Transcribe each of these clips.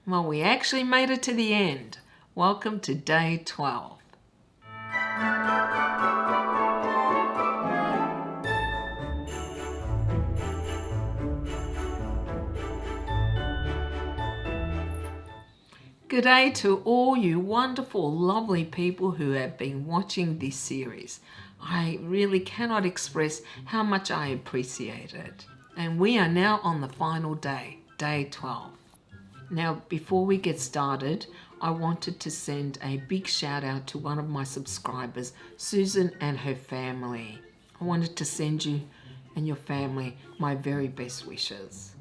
Well, we actually made it to the end. Welcome to day 12. Good day to all you wonderful, lovely people who have been watching this series. I really cannot express how much I appreciate it. And we are now on the final day, day 12. Now, before we get started, I wanted to send a big shout out to one of my subscribers, Susan and her family. I wanted to send you and your family my very best wishes.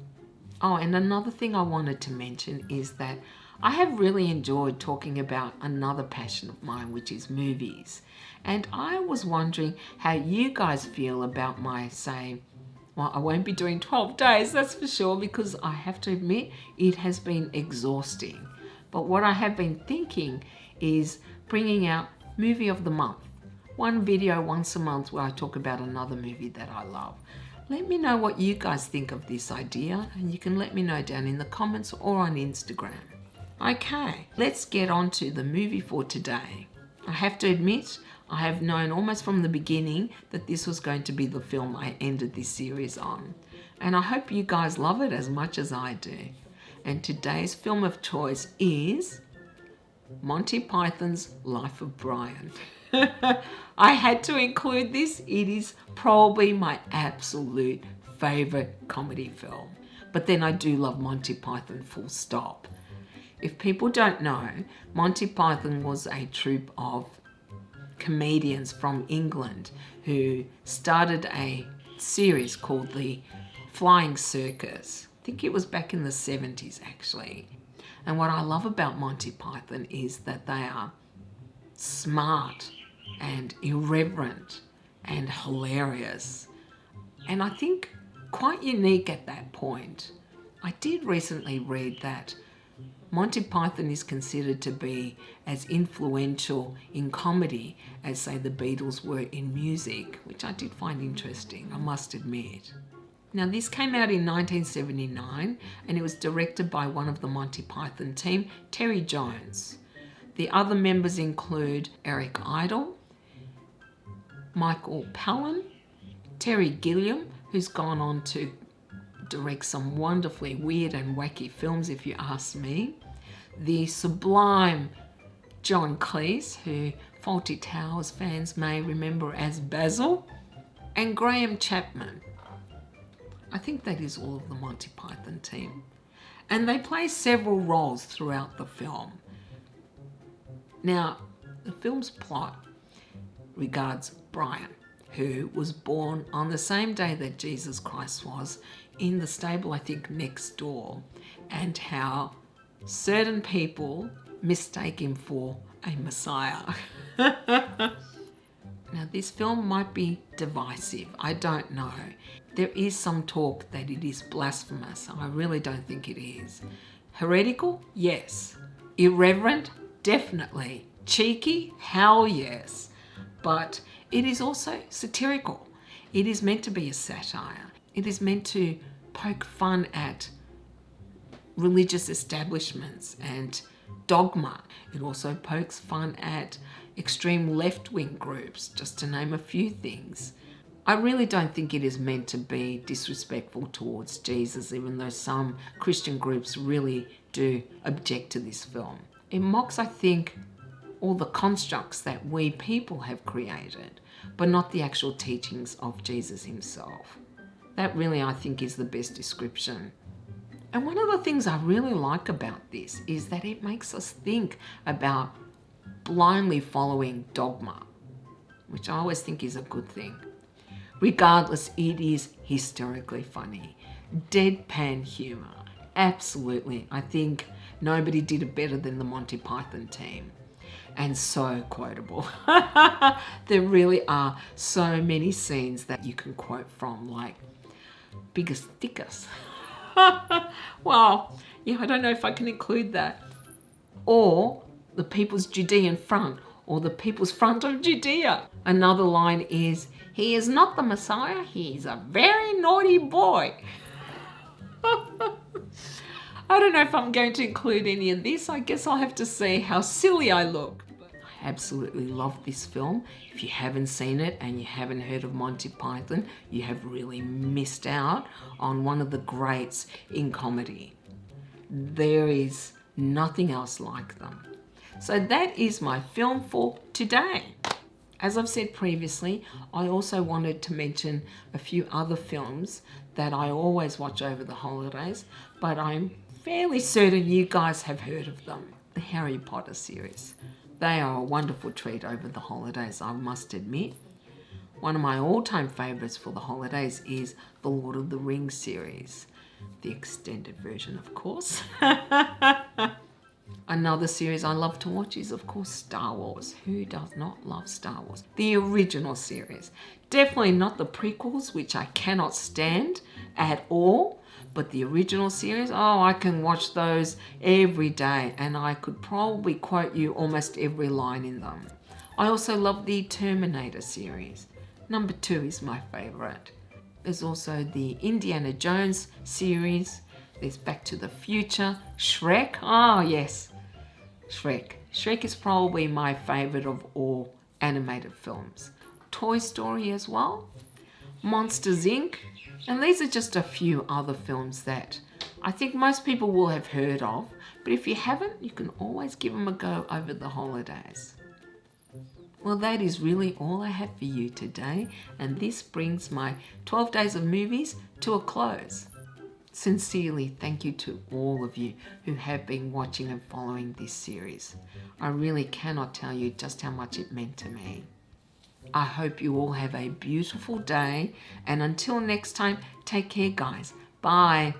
Oh, and another thing I wanted to mention is that I have really enjoyed talking about another passion of mine, which is movies. And I was wondering how you guys feel about my saying, well, I won't be doing 12 days, that's for sure, because I have to admit it has been exhausting. But what I have been thinking is bringing out movie of the month. One video once a month where I talk about another movie that I love. Let me know what you guys think of this idea, and you can let me know down in the comments or on Instagram. Okay, let's get on to the movie for today. I have to admit, I have known almost from the beginning that this was going to be the film I ended this series on. And I hope you guys love it as much as I do. And today's film of choice is Monty Python's Life of Brian. I had to include this. It is probably my absolute favorite comedy film. But then I do love Monty Python full stop. If people don't know, Monty Python was a troupe of comedians from England who started a series called the Flying Circus. I think it was back in the 70s actually. And what I love about Monty Python is that they are smart and irreverent and hilarious. And I think quite unique at that point. I did recently read that Monty Python is considered to be as influential in comedy as, say, the Beatles were in music, which I did find interesting, I must admit. Now, this came out in 1979 and it was directed by one of the Monty Python team, Terry Jones. The other members include Eric Idle, Michael Palin, Terry Gilliam, who's gone on to direct some wonderfully weird and wacky films, if you ask me. The sublime John Cleese, who Fawlty Towers fans may remember as Basil, and Graham Chapman. I think that is all of the Monty Python team. And they play several roles throughout the film. Now, the film's plot regards Brian, who was born on the same day that Jesus Christ was, in the stable, I think, next door, and how certain people mistake him for a Messiah. Now, this film might be divisive. I don't know. There is some talk that it is blasphemous. I really don't think it is. Heretical? Yes. Irreverent? Definitely. Cheeky? Hell yes. But it is also satirical. It is meant to be a satire. It is meant to poke fun at religious establishments and dogma. It also pokes fun at extreme left-wing groups, just to name a few things. I really don't think it is meant to be disrespectful towards Jesus, even though some Christian groups really do object to this film. It mocks, I think, all the constructs that we people have created, but not the actual teachings of Jesus himself. That really, I think, is the best description. And one of the things I really like about this is that it makes us think about blindly following dogma, which I always think is a good thing. Regardless, it is hysterically funny. Deadpan humour. Absolutely. I think nobody did it better than the Monty Python team. And so quotable. There really are so many scenes that you can quote from, like Biggest Thickest. Well, yeah, I don't know if I can include that. Or the People's Judean Front, or the People's Front of Judea. Another line is, he is not the Messiah, he is a very naughty boy. I don't know if I'm going to include any of this. I guess I'll have to see how silly I look. I absolutely love this film. If you haven't seen it and you haven't heard of Monty Python, you have really missed out on one of the greats in comedy. There is nothing else like them. So that is my film for today. As I've said previously, I also wanted to mention a few other films that I always watch over the holidays, but I'm fairly certain you guys have heard of them. The Harry Potter series. They are a wonderful treat over the holidays, I must admit. One of my all-time favourites for the holidays is the Lord of the Rings series. The extended version, of course. Another series I love to watch is, of course, Star Wars. Who does not love Star Wars? The original series. Definitely not the prequels, which I cannot stand at all. But the original series, oh, I can watch those every day. And I could probably quote you almost every line in them. I also love the Terminator series. Number 2 is my favourite. There's also the Indiana Jones series. There's Back to the Future. Shrek. Oh, yes. Shrek. Shrek is probably my favourite of all animated films. Toy Story as well. Monsters Inc. And these are just a few other films that I think most people will have heard of. But if you haven't, you can always give them a go over the holidays. Well, that is really all I have for you today. And this brings my 12 days of movies to a close. Sincerely, thank you to all of you who have been watching and following this series. I really cannot tell you just how much it meant to me. I hope you all have a beautiful day, and until next time, take care, guys. Bye.